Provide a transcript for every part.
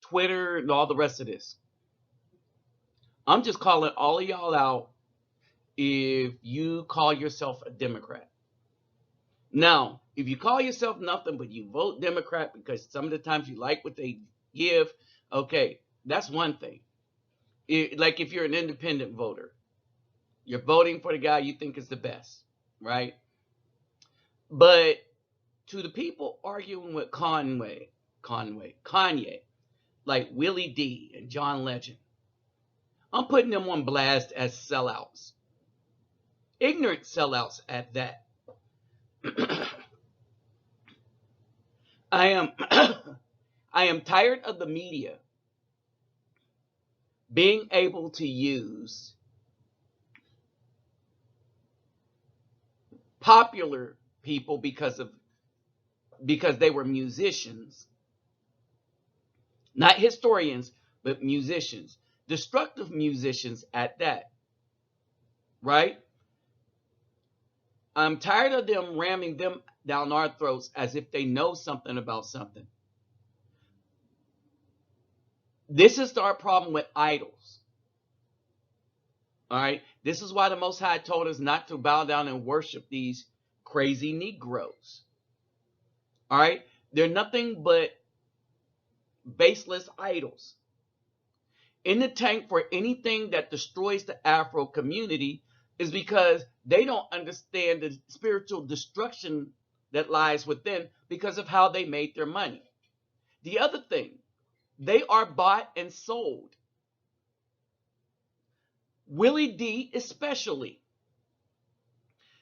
Twitter, and all the rest of this. I'm just calling all of y'all out if you call yourself a Democrat. Now, if you call yourself nothing but you vote Democrat because some of the times you like what they give, okay, that's one thing. Like if you're an independent voter, you're voting for the guy you think is the best, right? But to the people arguing with Kanye, like Willie D and John Legend, I'm putting them on blast as sellouts. Ignorant sellouts at that. I am I am tired of the media being able to use popular people because they were musicians, not historians, but musicians, destructive musicians at that, right? I'm tired of them ramming them down our throats as if they know something about something. This is our problem with idols. All right. This is why the Most High told us not to bow down and worship these crazy Negroes. All right. They're nothing but baseless idols in the tank for anything that destroys the Afro community is because they don't understand the spiritual destruction that lies within because of how they made their money. The other thing, they are bought and sold. Willie D especially.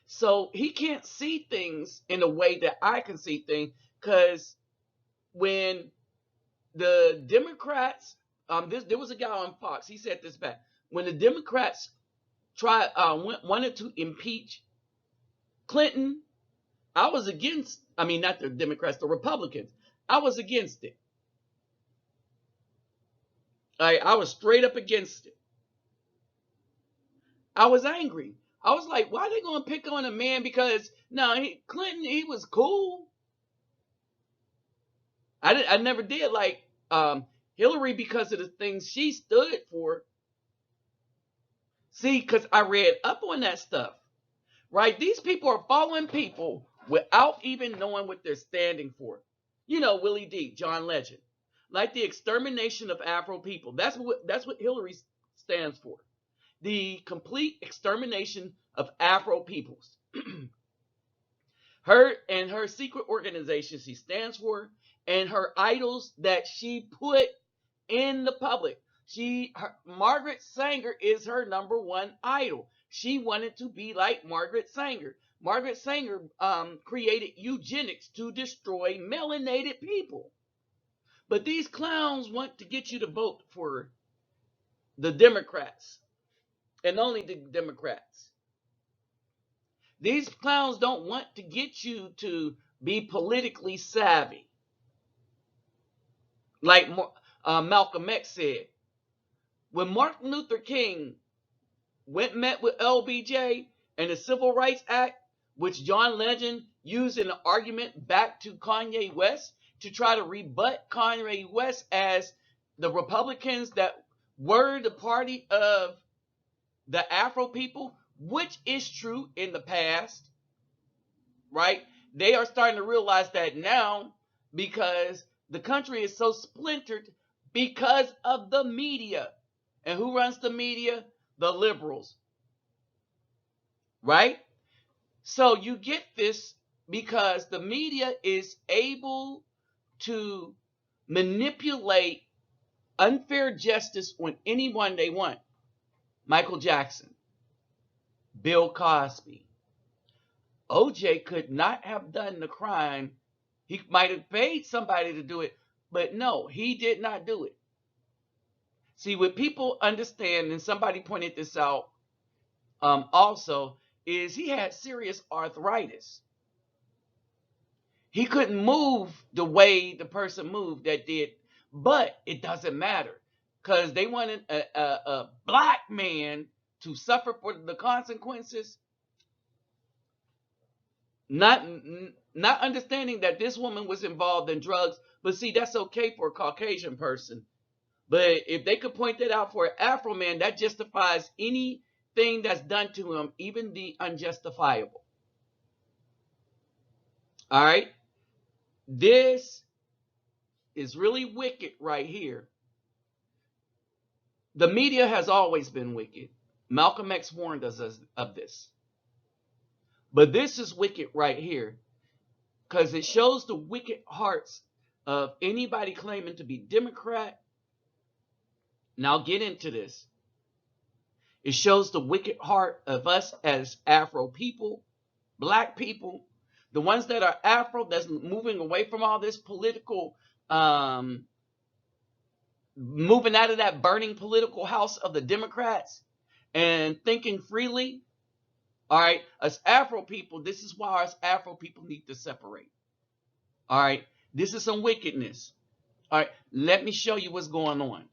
So he can't see things in a way that I can see things because when the Democrats, there was a guy on Fox, he said this back. When the Democrats wanted to impeach Clinton, I was against, not the Democrats, the Republicans. I was against it. I was straight up against it. I was angry. I was like, why are they going to pick on a man? Because, Clinton, he was cool. I never did like Hillary because of the things she stood for. See, because I read up on that stuff, right? These people are following people without even knowing what they're standing for. Willie D, John Legend, like the extermination of Afro people. That's what Hillary stands for. The complete extermination of Afro peoples. Her secret organization she stands for, and her idols that she put in the public. Margaret Sanger is her number one idol. She wanted to be like Margaret Sanger. Margaret Sanger created eugenics to destroy melanated people. But these clowns want to get you to vote for the Democrats and only the Democrats. These clowns don't want to get you to be politically savvy. Like Malcolm X said, when Martin Luther King met with LBJ and the Civil Rights Act, which John Legend used in an argument back to Kanye West to try to rebut Kanye West as the Republicans that were the party of the Afro people, which is true in the past, right? They are starting to realize that now because the country is so splintered because of the media. And who runs the media? The liberals. Right? So you get this because the media is able to manipulate unfair justice on anyone they want. Michael Jackson, Bill Cosby. OJ could not have done the crime. He might have paid somebody to do it, but no, he did not do it. See, what people understand, and somebody pointed this out also, is he had serious arthritis. He couldn't move the way the person moved that did, but it doesn't matter because they wanted a black man to suffer for the consequences. Not not understanding that this woman was involved in drugs. But see, that's okay for a Caucasian person. But if they could point that out for an Afro man, that justifies anything that's done to him, even the unjustifiable. All right? This is really wicked right here. The media has always been wicked. Malcolm X warned us of this. But this is wicked right here because it shows the wicked hearts of anybody claiming to be Democrat. Now I'll get into this. It shows the wicked heart of us as Afro people, black people, the ones that are Afro, that's moving away from all this political, moving out of that burning political house of the Democrats and thinking freely. All right, us Afro people, this is why us Afro people need to separate. All right, this is some wickedness. All right, let me show you what's going on.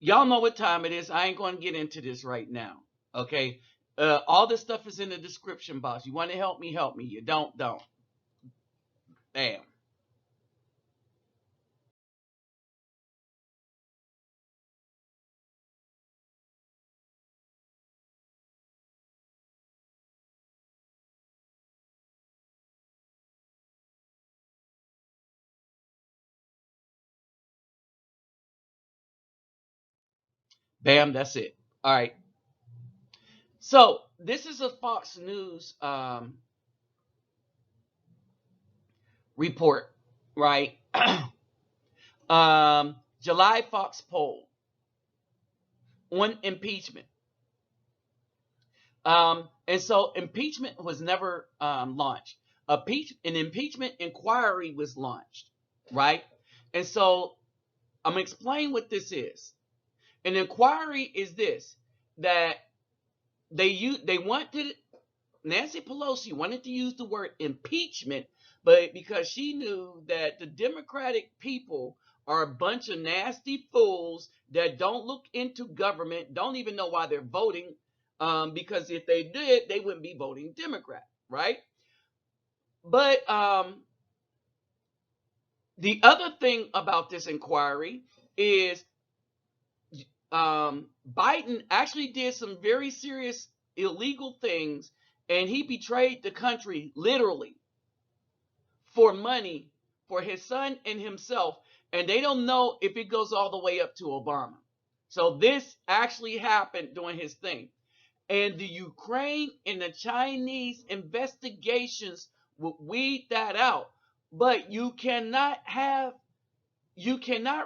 Y'all know what time it is. I ain't going to get into this right now. Okay, all this stuff is in the description box. You want to help me? Help me. You don't. Bam. Bam, that's it. All right. So this is a Fox News report, right? July Fox poll on impeachment. And so impeachment was never launched. An impeachment inquiry was launched, right? And so I'm going to explain what this is. An inquiry is this, that they wanted, Nancy Pelosi wanted to use the word impeachment, but because she knew that the Democratic people are a bunch of nasty fools that don't look into government, don't even know why they're voting, because if they did, they wouldn't be voting Democrat, right? But the other thing about this inquiry is Biden actually did some very serious illegal things, and he betrayed the country literally for money for his son and himself, and they don't know if it goes all the way up to Obama. So this actually happened during his thing. And the Ukraine and the Chinese investigations will weed that out. But you cannot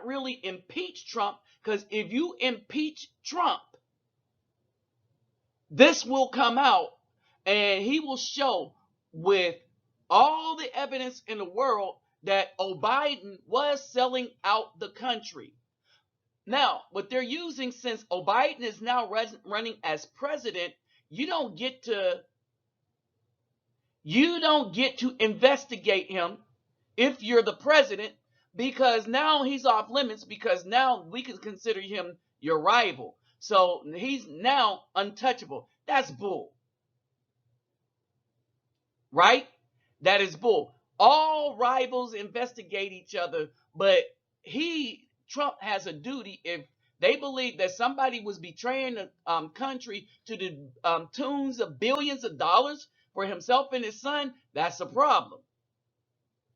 really impeach Trump, because if you impeach Trump, this will come out and he will show with all the evidence in the world that Biden was selling out the country. Now, what they're using, since Biden is now running as president, you don't get to investigate him if you're the president, because now he's off limits, because now we can consider him your rival. So he's now untouchable. That's bull. Right? That is bull. All rivals investigate each other, but Trump has a duty. If they believe that somebody was betraying the country to the tunes of billions of dollars for himself and his son, that's a problem.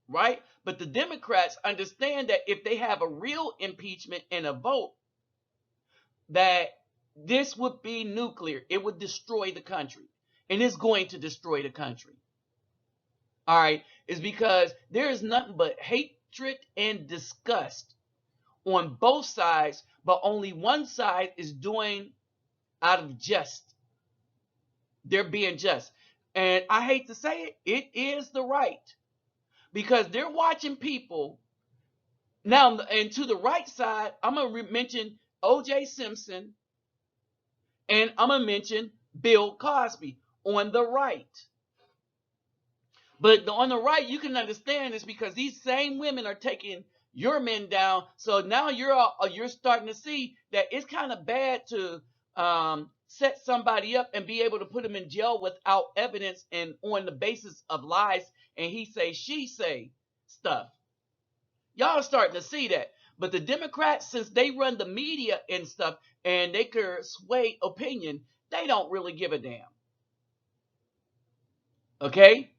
Right? But the Democrats understand that if they have a real impeachment and a vote, that this would be nuclear. It would destroy the country. And it's going to destroy the country. All right, is because there is nothing but hatred and disgust on both sides, but only one side is doing out of just. They're being just. And I hate to say it is the right, because they're watching people. Now, and to the right side, I'm going to mention O.J. Simpson, and I'm going to mention Bill Cosby on the right. But on the right, you can understand this because these same women are taking your men down. So now you're starting to see that it's kind of bad to set somebody up and be able to put them in jail without evidence and on the basis of lies and he say she say stuff. Y'all are starting to see that. But the Democrats, since they run the media and stuff and they could sway opinion, they don't really give a damn. Okay?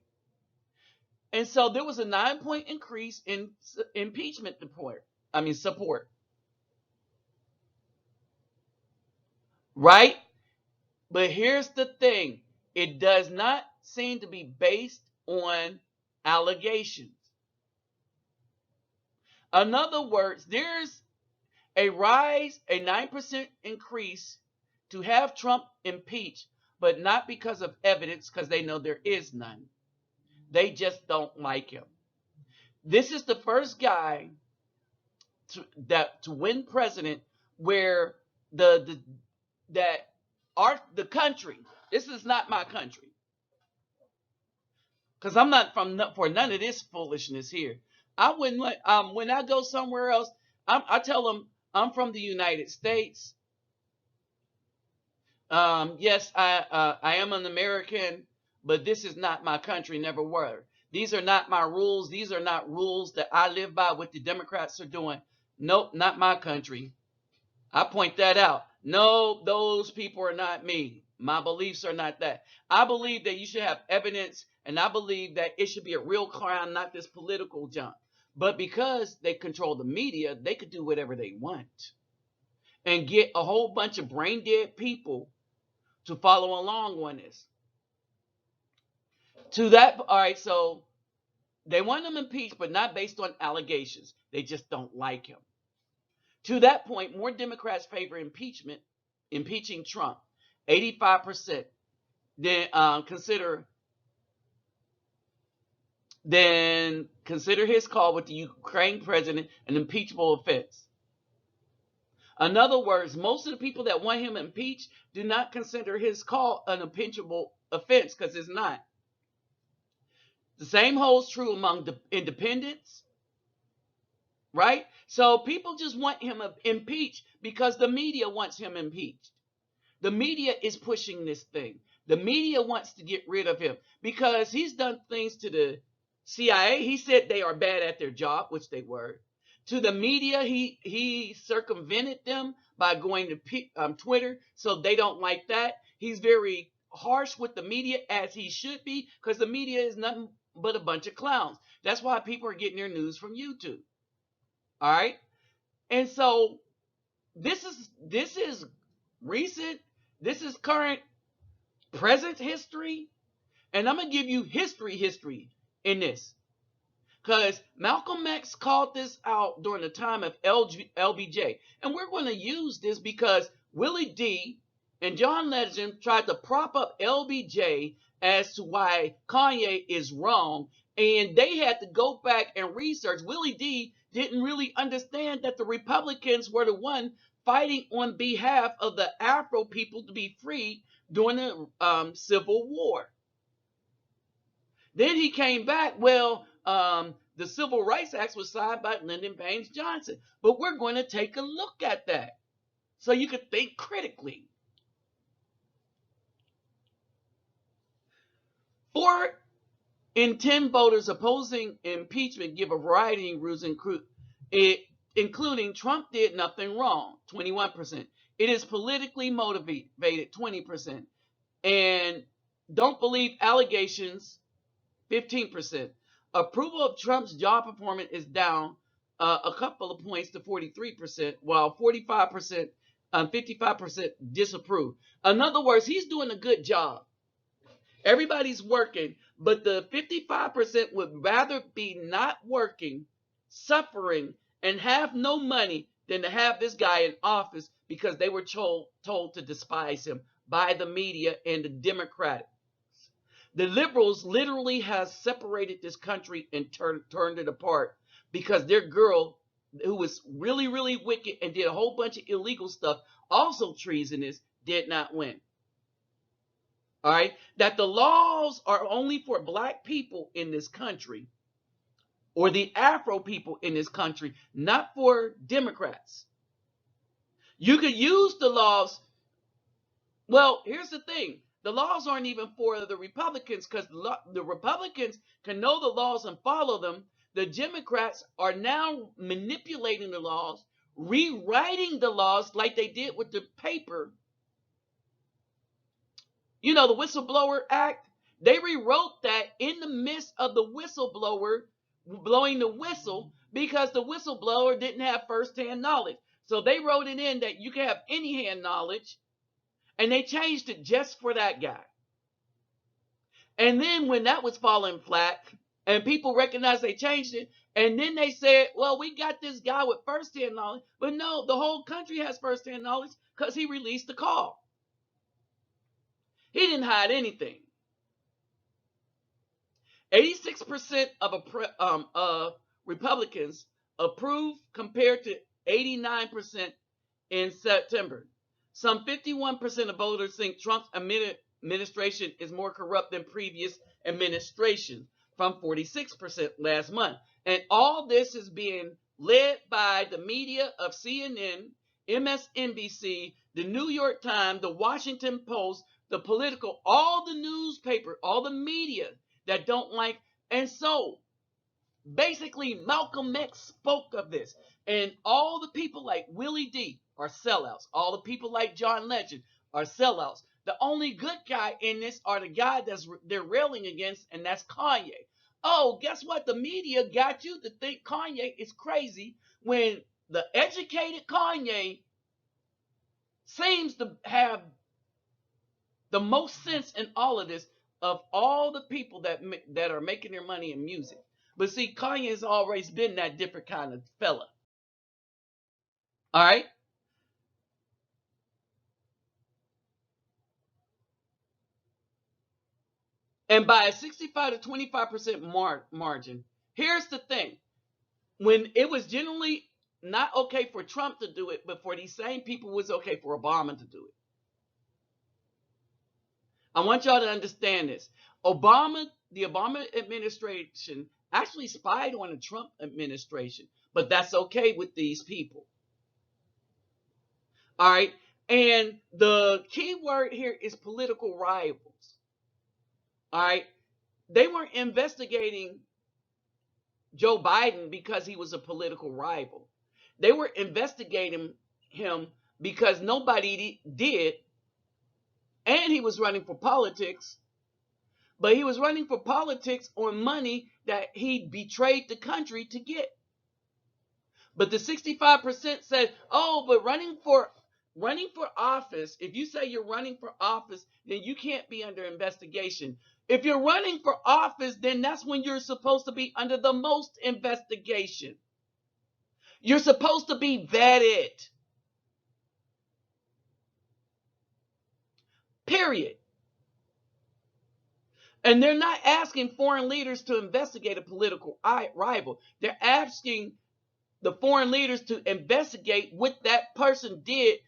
And so there was a 9-point increase in impeachment support. Right? But here's the thing. It does not seem to be based on allegations. In other words, there's a rise, a 9% increase to have Trump impeached, but not because of evidence, because they know there is none. They just don't like him. This is the first guy to win president where the country. This is not my country, because I'm not for none of this foolishness here. I wouldn't let when I go somewhere else. I tell them I'm from the United States. Yes, I am an American, but this is not my country. Never were. These are not my rules. These are not rules that I live by. What the Democrats are doing. Nope, not my country. I point that out. No, those people are not me. My beliefs are not that. I believe that you should have evidence, and I believe that it should be a real crime, not this political junk. But because they control the media, they could do whatever they want and get a whole bunch of brain dead people to follow along on this. To that, all right, so they want him impeached, but not based on allegations. They just don't like him. To that point, more Democrats favor impeaching Trump, 85%. Then consider his call with the Ukraine president an impeachable offense. In other words, most of the people that want him impeached do not consider his call an impeachable offense because it's not. The same holds true among the independents, right? So people just want him impeached because the media wants him impeached. The media is pushing this thing. The media wants to get rid of him because he's done things to the CIA. He said they are bad at their job, which they were. To the media, he circumvented them by going to Twitter, so they don't like that. He's very harsh with the media, as he should be, because the media is nothing but a bunch of clowns. That's why people are getting their news from YouTube. All right? And so this is recent, this is current, present history, and I'm going to give you history in this. Because Malcolm X called this out during the time of LBJ. And we're going to use this because Willie D and John Legend tried to prop up LBJ as to why Kanye is wrong. And they had to go back and research. Willie D didn't really understand that the Republicans were the one fighting on behalf of the Afro people to be free during the Civil War. Then he came back, the Civil Rights Act was signed by Lyndon Baines Johnson. But we're going to take a look at that so you can think critically. 4 in 10 voters opposing impeachment give a variety of reasons, including Trump did nothing wrong, 21%. It is politically motivated, 20%. And don't believe allegations, 15%. Approval of Trump's job performance is down a couple of points to 43%, while 55% disapprove. In other words, he's doing a good job. Everybody's working, but the 55% would rather be not working, suffering, and have no money than to have this guy in office because they were told to despise him by the media and the Democrats. The liberals literally has separated this country and turned it apart because their girl, who was really, really wicked and did a whole bunch of illegal stuff, also treasonous, did not win. all right, that the laws are only for black people in this country or the Afro people in this country, not for Democrats. You could use the laws. Well, here's the thing. The laws aren't even for the Republicans because the Republicans can know the laws and follow them. The Democrats are now manipulating the laws, rewriting the laws like they did with the paper. You know, the Whistleblower Act, they rewrote that in the midst of the whistleblower blowing the whistle because the whistleblower didn't have firsthand knowledge. So they wrote it in that you can have any hand knowledge, and they changed it just for that guy. And then when that was falling flat and people recognized they changed it, and then they said, well, we got this guy with firsthand knowledge. But no, the whole country has firsthand knowledge because he released the call. He didn't hide anything. 86% of Republicans approve compared to 89% in September. Some 51% of voters think Trump's administration is more corrupt than previous administrations, from 46% last month. And all this is being led by the media of CNN, MSNBC, the New York Times, the Washington Post, the Political, all the newspaper, all the media that don't like. And so basically Malcolm X spoke of this, and all the people like Willie D are sellouts. All the people like John Legend are sellouts. The only good guy in this are the guy they're railing against, and that's Kanye. Oh, guess what? The media got you to think Kanye is crazy when the educated Kanye seems to have the most sense in all of this of all the people that are making their money in music. But see, Kanye's always been that different kind of fella. All right? And by a 65 to 25% margin, here's the thing. When it was generally not okay for Trump to do it, but for these same people, it was okay for Obama to do it. I want y'all to understand this. The Obama administration actually spied on the Trump administration, but that's okay with these people. All right. And the key word here is political rivals. All right. They weren't investigating Joe Biden because he was a political rival. They were investigating him because nobody did. And he was running for politics. But he was running for politics on money that he betrayed the country to get. But the 65% said, oh, but running for office, if you say you're running for office, then you can't be under investigation. If you're running for office, then that's when you're supposed to be under the most investigation. You're supposed to be vetted. Period. And they're not asking foreign leaders to investigate a political rival. They're asking the foreign leaders to investigate what that person did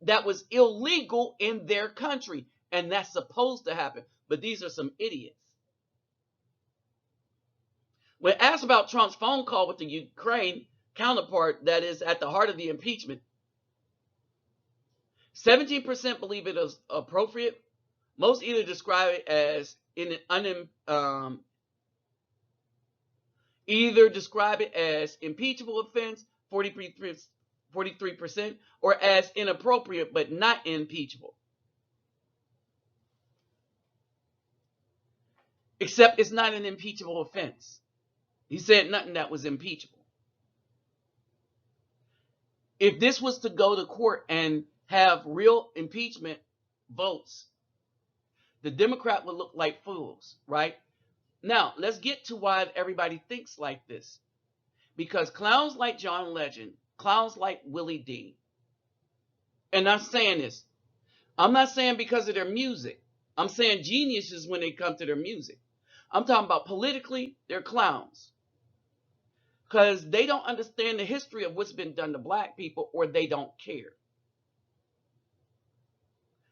that was illegal in their country. And that's supposed to happen. But these are some idiots. When asked about Trump's phone call with the Ukraine counterpart that is at the heart of the impeachment, 17% believe it is appropriate. Most either describe it as either describe it as impeachable offense, 43%, or as inappropriate but not impeachable. Except it's not an impeachable offense. He said nothing that was impeachable. If this was to go to court and have real impeachment votes, the Democrat would look like fools, right? Now, let's get to why everybody thinks like this. Because clowns like John Legend, clowns like Willie D, and I'm saying this, I'm not saying because of their music. I'm saying geniuses when they come to their music. I'm talking about politically, they're clowns. Because they don't understand the history of what's been done to black people, or they don't care.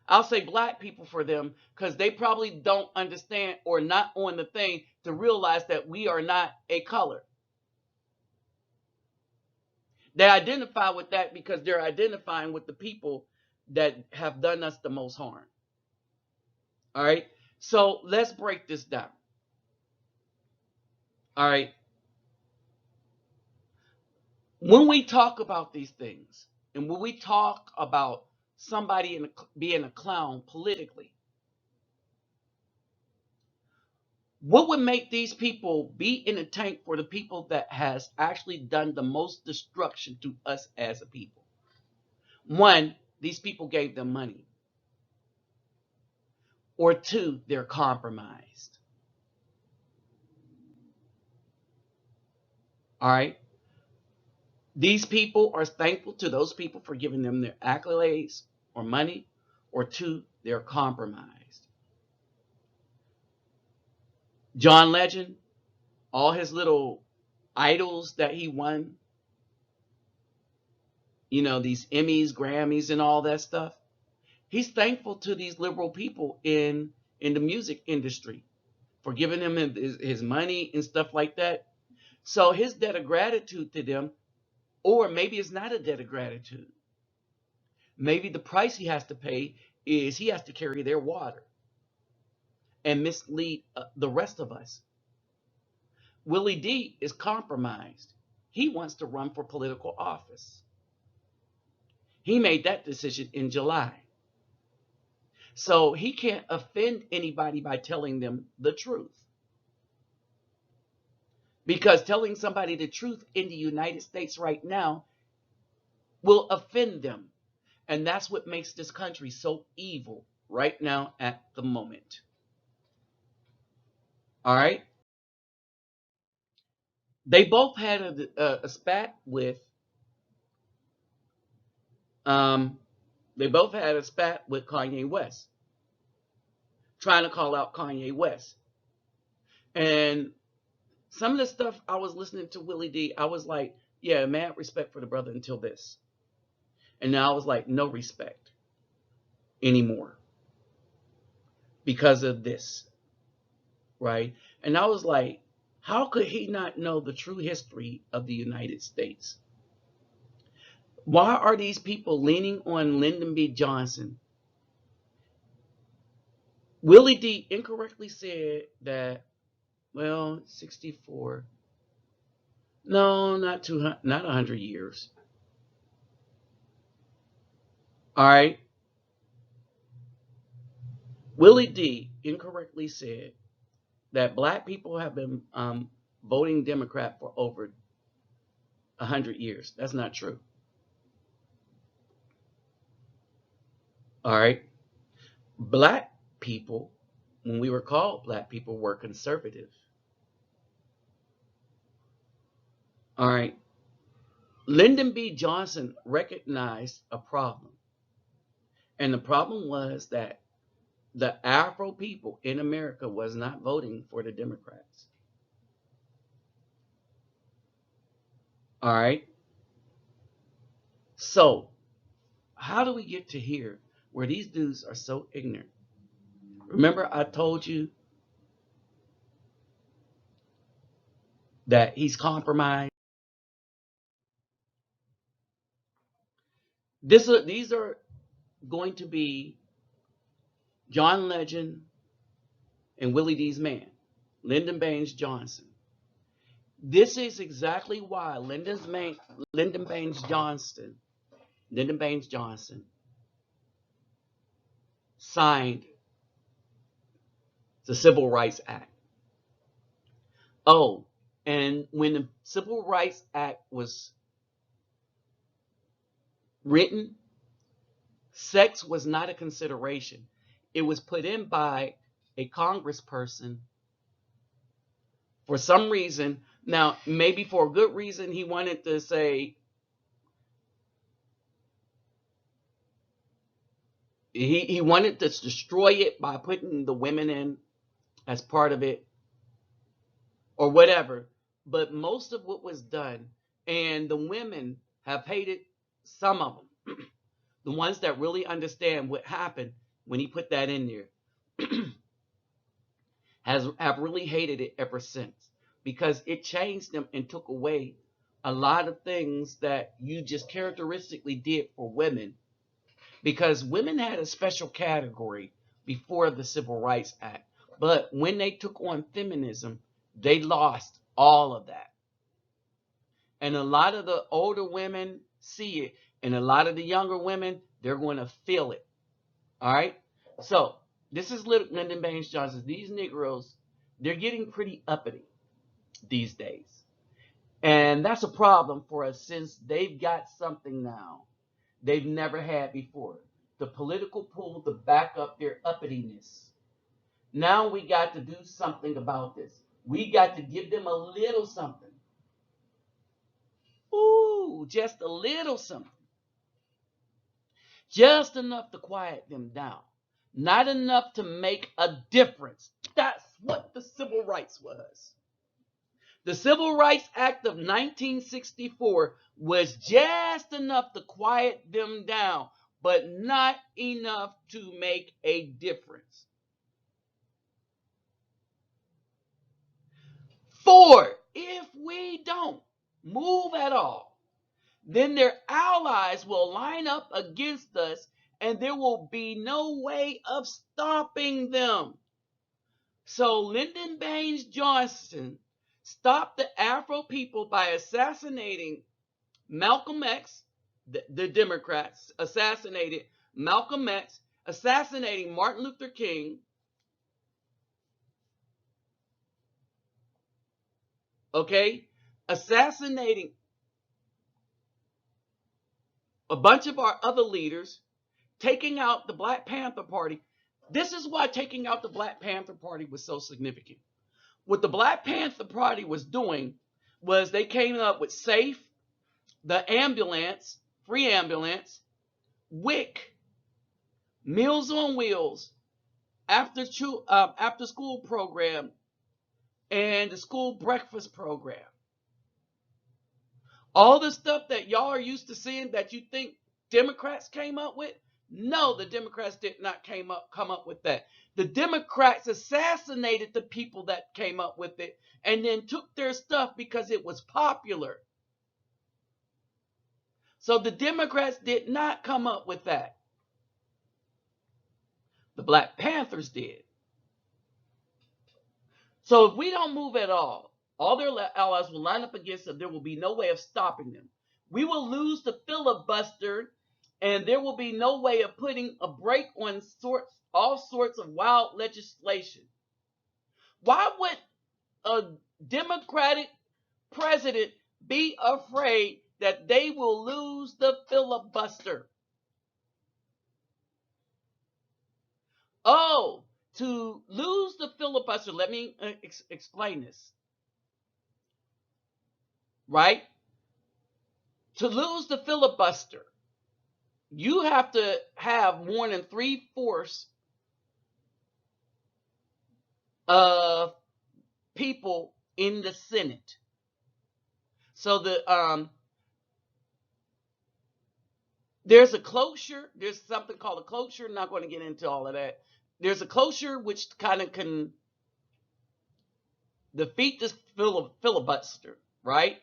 I'll say black people for them because they probably don't understand or not on the thing to realize that we are not a color. They identify with that because they're identifying with the people that have done us the most harm. All right. So let's break this down. All right. When we talk about these things and when we talk about somebody being a clown politically, what would make these people be in the tank for the people that has actually done the most destruction to us as a people? One, these people gave them money. Or two, they're compromised. All right. These people are thankful to those people for giving them their accolades or money. Or two, they're compromised. John Legend, all his little idols that he won, these Emmys, Grammys, and all that stuff. He's thankful to these liberal people in the music industry for giving him his money and stuff like that. So his debt of gratitude to them, or maybe it's not a debt of gratitude. Maybe the price he has to pay is he has to carry their water and mislead the rest of us. Willie D is compromised. He wants to run for political office. He made that decision in July. So he can't offend anybody by telling them the truth. Because telling somebody the truth in the United States right now will offend them. And that's what makes this country so evil right now at the moment. All right? They both had a spat with Kanye West, trying to call out Kanye West. And some of the stuff I was listening to Willie D, I was like, yeah, mad respect for the brother until this. And now I was like, no respect anymore because of this, right? And I was like, how could he not know the true history of the United States? Why are these people leaning on Lyndon B. Johnson? Willie D incorrectly said that, 64. No, not 200, not 100 years. All right. Willie D incorrectly said that black people have been voting Democrat for over 100 years. That's not true. All right. Black people, when we were called black people, were conservative. All right. Lyndon B. Johnson recognized a problem. And the problem was that the Afro people in America was not voting for the Democrats. All right. So, how do we get to here where these dudes are so ignorant? Remember, I told you that he's compromised. These are going to be John Legend and Willie D's man, Lyndon Baines Johnson. This is exactly why Lyndon Baines Johnson signed the Civil Rights Act. Oh, and when the Civil Rights Act was written, sex was not a consideration. It was put in by a congressperson for some reason. Now, maybe for a good reason, he wanted to say, he wanted to destroy it by putting the women in as part of it or whatever. But most of what was done, and the women have hated some of them, the ones that really understand what happened, when he put that in there, have really hated it ever since, because it changed them and took away a lot of things that you just characteristically did for women, because women had a special category before the Civil Rights Act, but when they took on feminism, they lost all of that. And a lot of the older women see it, and a lot of the younger women, they're going to feel it. All right? So, this is Lyndon Baines Johnson. These Negroes, they're getting pretty uppity these days. And that's a problem for us, since they've got something now they've never had before. The political pull to back up their uppityness. Now we got to do something about this. We got to give them a little something. Ooh, just a little something. Just enough to quiet them down. Not enough to make a difference. That's what the civil rights was. The Civil Rights Act of 1964 was just enough to quiet them down, but not enough to make a difference. 4, if we don't move at all, then their allies will line up against us, and there will be no way of stopping them. So Lyndon Baines Johnson stopped the Afro people by assassinating Malcolm X, the Democrats assassinated Malcolm X, assassinating Martin Luther King, okay, assassinating a bunch of our other leaders, taking out the Black Panther Party. This is why taking out the Black Panther Party was so significant. What the Black Panther Party was doing was they came up with SAFE, the ambulance, free ambulance, WIC, Meals on Wheels, after school program, and the school breakfast program. All the stuff that y'all are used to seeing that you think Democrats came up with, no, the Democrats did not come up with that. The Democrats assassinated the people that came up with it and then took their stuff because it was popular. So the Democrats did not come up with that. The Black Panthers did. So if we don't move at all their allies will line up against them. There will be no way of stopping them. We will lose the filibuster, and there will be no way of putting a break on all sorts of wild legislation. Why would a Democratic president be afraid that they will lose the filibuster? Oh, to lose the filibuster, let me explain this. Right? To lose the filibuster, you have to have more than 3/4 of people in the Senate. So there's a cloture. There's something called a cloture. I'm not going to get into all of that. There's a cloture which kind of can defeat this filibuster, right?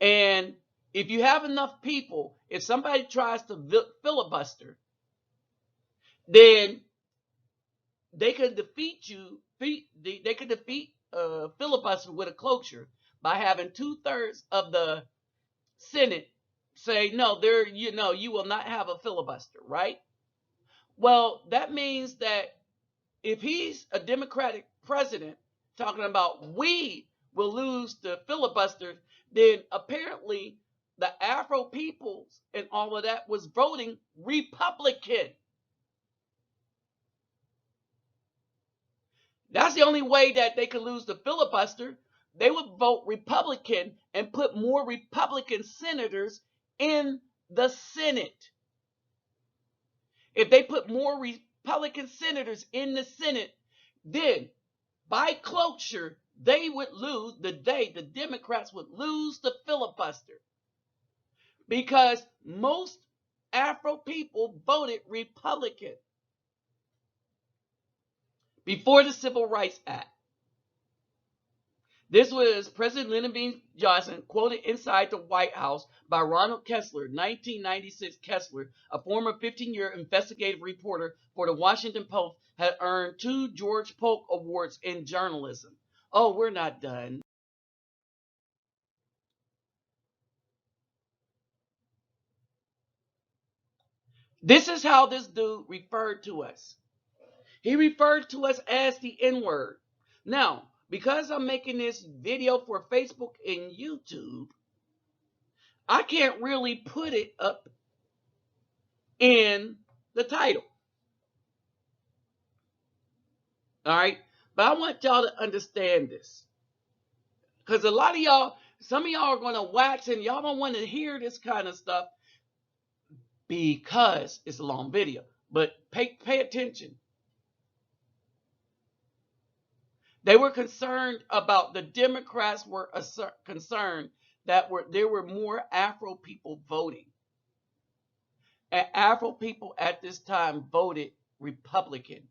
And if you have enough people, if somebody tries to filibuster, then they could defeat you. They could defeat filibuster with a cloture by having 2/3 of the Senate say no. You will not have a filibuster, right? Well, that means that if he's a Democratic president talking about we will lose the filibuster, then apparently the Afro peoples and all of that was voting Republican. That's the only way that they could lose the filibuster. They would vote Republican and put more Republican senators in the Senate. If they put more Republican senators in the Senate, then by cloture, they would lose the Democrats would lose the filibuster, because most Afro people voted Republican. before the Civil Rights Act. This was President Lyndon B. Johnson quoted inside the White House by Ronald Kessler, 1996. Kessler, a former 15-year investigative reporter for the Washington Post, had earned 2 George Polk Awards in journalism. Oh, we're not done. This is how this dude referred to us. He referred to us as the N-word. Now, because I'm making this video for Facebook and YouTube, I can't really put it up in the title. All right? But I want y'all to understand this. Because a lot of y'all, some of y'all are going to wax and y'all don't want to hear this kind of stuff because it's a long video. But pay attention. They were concerned about, the Democrats were concerned that there were more Afro people voting. And Afro people at this time voted Republican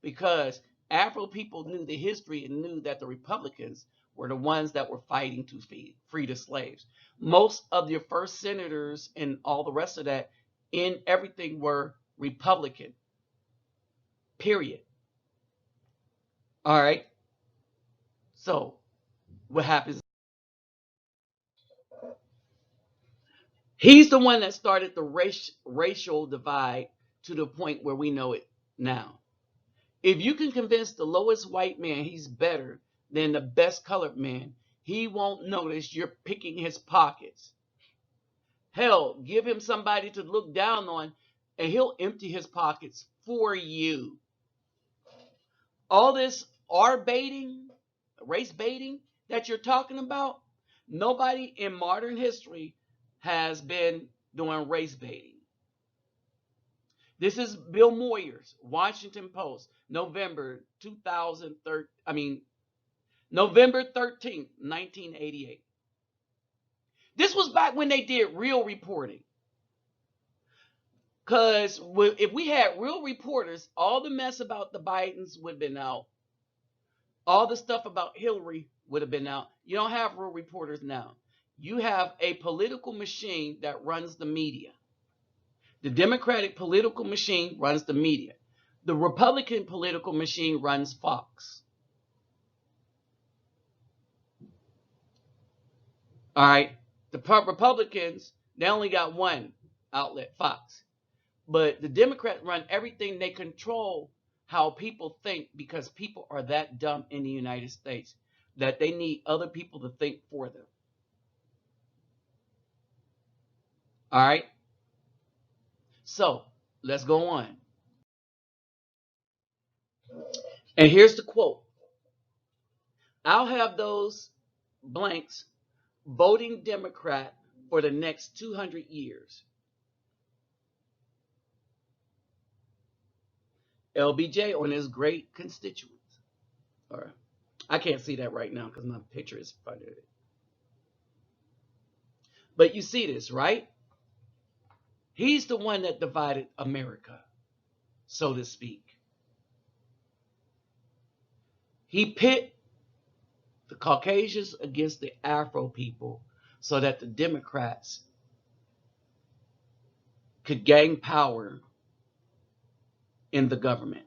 because Afro people knew the history and knew that the Republicans were the ones that were fighting to free the slaves. Most of your first senators and all the rest of that in everything were Republican. Period. All right. So what happens? He's the one that started the racial divide to the point where we know it now. If you can convince the lowest white man he's better than the best colored man, he won't notice you're picking his pockets. Hell, give him somebody to look down on and he'll empty his pockets for you. All this race baiting that you're talking about, nobody in modern history has been doing race baiting. This is Bill Moyers, Washington Post, November 13th, 1988. This was back when they did real reporting. Because if we had real reporters, all the mess about the Bidens would have been out. All the stuff about Hillary would have been out. You don't have real reporters now. You have a political machine that runs the media. The Democratic political machine runs the media. The Republican political machine runs Fox. All right. The Republicans, they only got one outlet, Fox. But the Democrats run everything. They control how people think because people are that dumb in the United States that they need other people to think for them. All right. So let's go on. And here's the quote. I'll have those blanks voting Democrat for the next 200 years. LBJ on his great constituents. All right. I can't see that right now because my picture is in front of it. But you see this, right? He's the one that divided America, so to speak. He pit the Caucasians against the Afro people so that the Democrats could gain power in the government.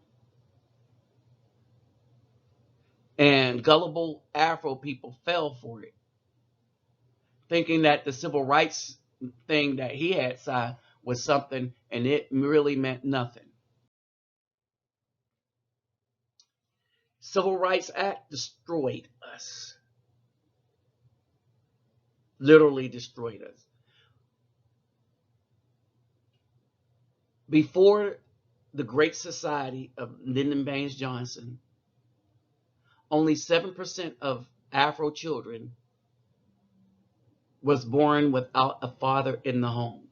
And gullible Afro people fell for it, thinking that the civil rights thing that he had signed was something, and it really meant nothing. Civil Rights Act destroyed us. Literally destroyed us. Before the Great Society of Lyndon Baines Johnson, only 7% of Afro children was born without a father in the home.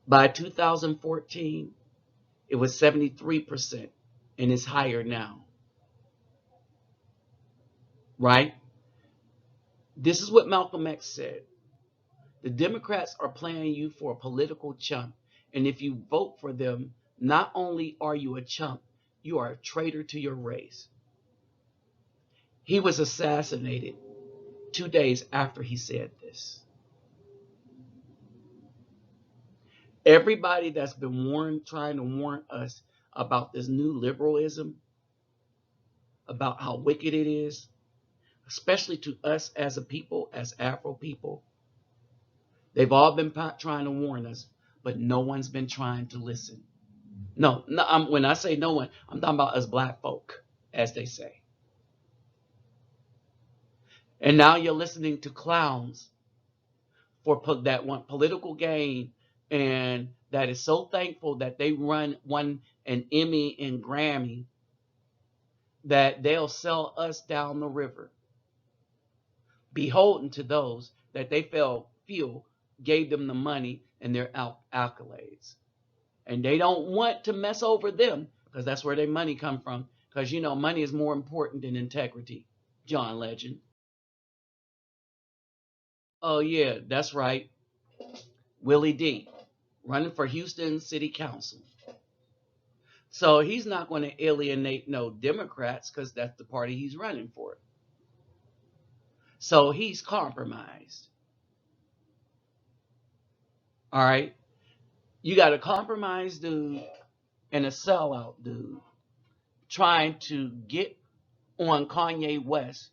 By 2014, it was 73%, and it's higher now. Right? This is what Malcolm X said. The Democrats are playing you for a political chump. And if you vote for them, not only are you a chump, you are a traitor to your race. He was assassinated 2 days after he said this. Everybody that's been trying to warn us about this new liberalism, about how wicked it is, especially to us as a people, as Afro people, they've all been trying to warn us, but no one's been trying to listen. No, when I say no one, I'm talking about us black folk, as they say. And now you're listening to clowns that want political gain and that is so thankful that they won an Emmy and Grammy that they'll sell us down the river, beholden to those that they feel gave them the money and their accolades. And they don't want to mess over them because that's where their money come from. Because, money is more important than integrity, John Legend. Oh, yeah, that's right. Willie D, running for Houston City Council. So he's not going to alienate no Democrats because that's the party he's running for. So he's compromised. All right. You got a compromised dude and a sellout dude trying to get on Kanye West,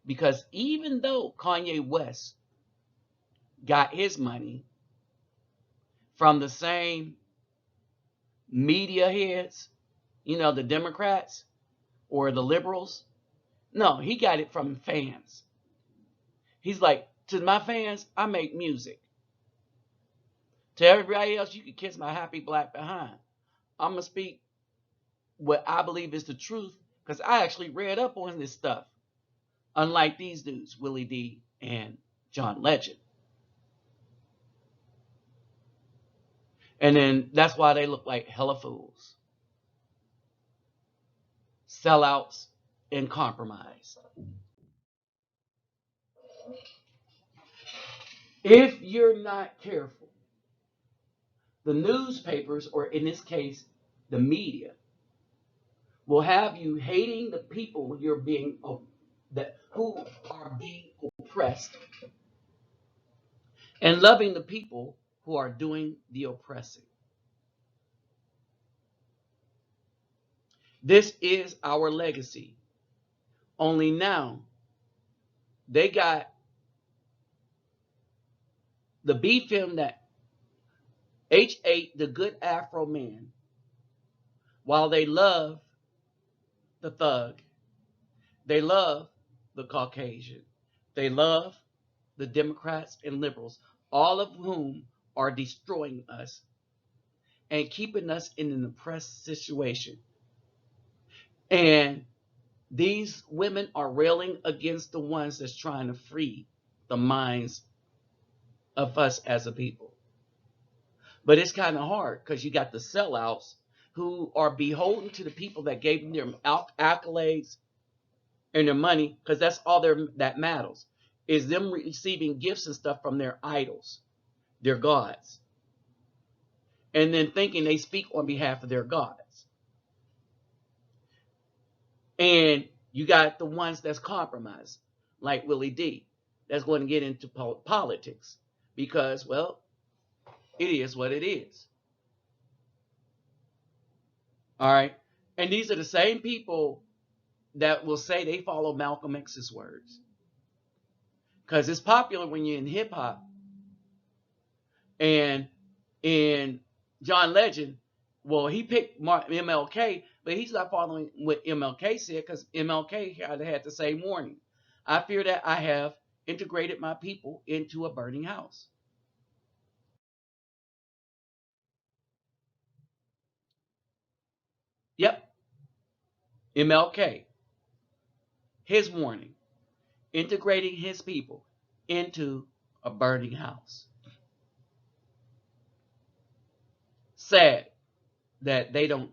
because even though Kanye West got his money from the same media heads, the Democrats or the liberals, no, he got it from fans. He's like, to my fans, I make music. To everybody else, you can kiss my happy black behind. I'm going to speak what I believe is the truth because I actually read up on this stuff. Unlike these dudes, Willie D and John Legend. And then that's why they look like hella fools. Sellouts and compromised. If you're not careful, the newspapers, or in this case, the media, will have you hating the people who are being oppressed and loving the people who are doing the oppressing. This is our legacy. Only now they got the B film that H8, the good Afro man, while they love the thug, they love the Caucasian, they love the Democrats and liberals, all of whom are destroying us and keeping us in an oppressed situation. And these women are railing against the ones that's trying to free the minds of us as a people. But it's kind of hard because you got the sellouts who are beholden to the people that gave them their accolades and their money, because that's all that matters, is them receiving gifts and stuff from their idols, their gods, and then thinking they speak on behalf of their gods. And you got the ones that's compromised, like Willie D, that's going to get into politics because, well, it is what it is. All right. And these are the same people that will say they follow Malcolm X's words. Because it's popular when you're in hip hop. And in John Legend, well, he picked MLK, but he's not following what MLK said because MLK had the same warning. I fear that I have integrated my people into a burning house. Yep. MLK. His warning. Integrating his people into a burning house. Sad that they don't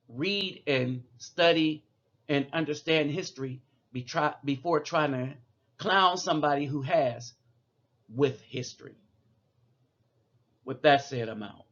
read and study and understand history before trying to clown somebody who has with history. With that said, I'm out.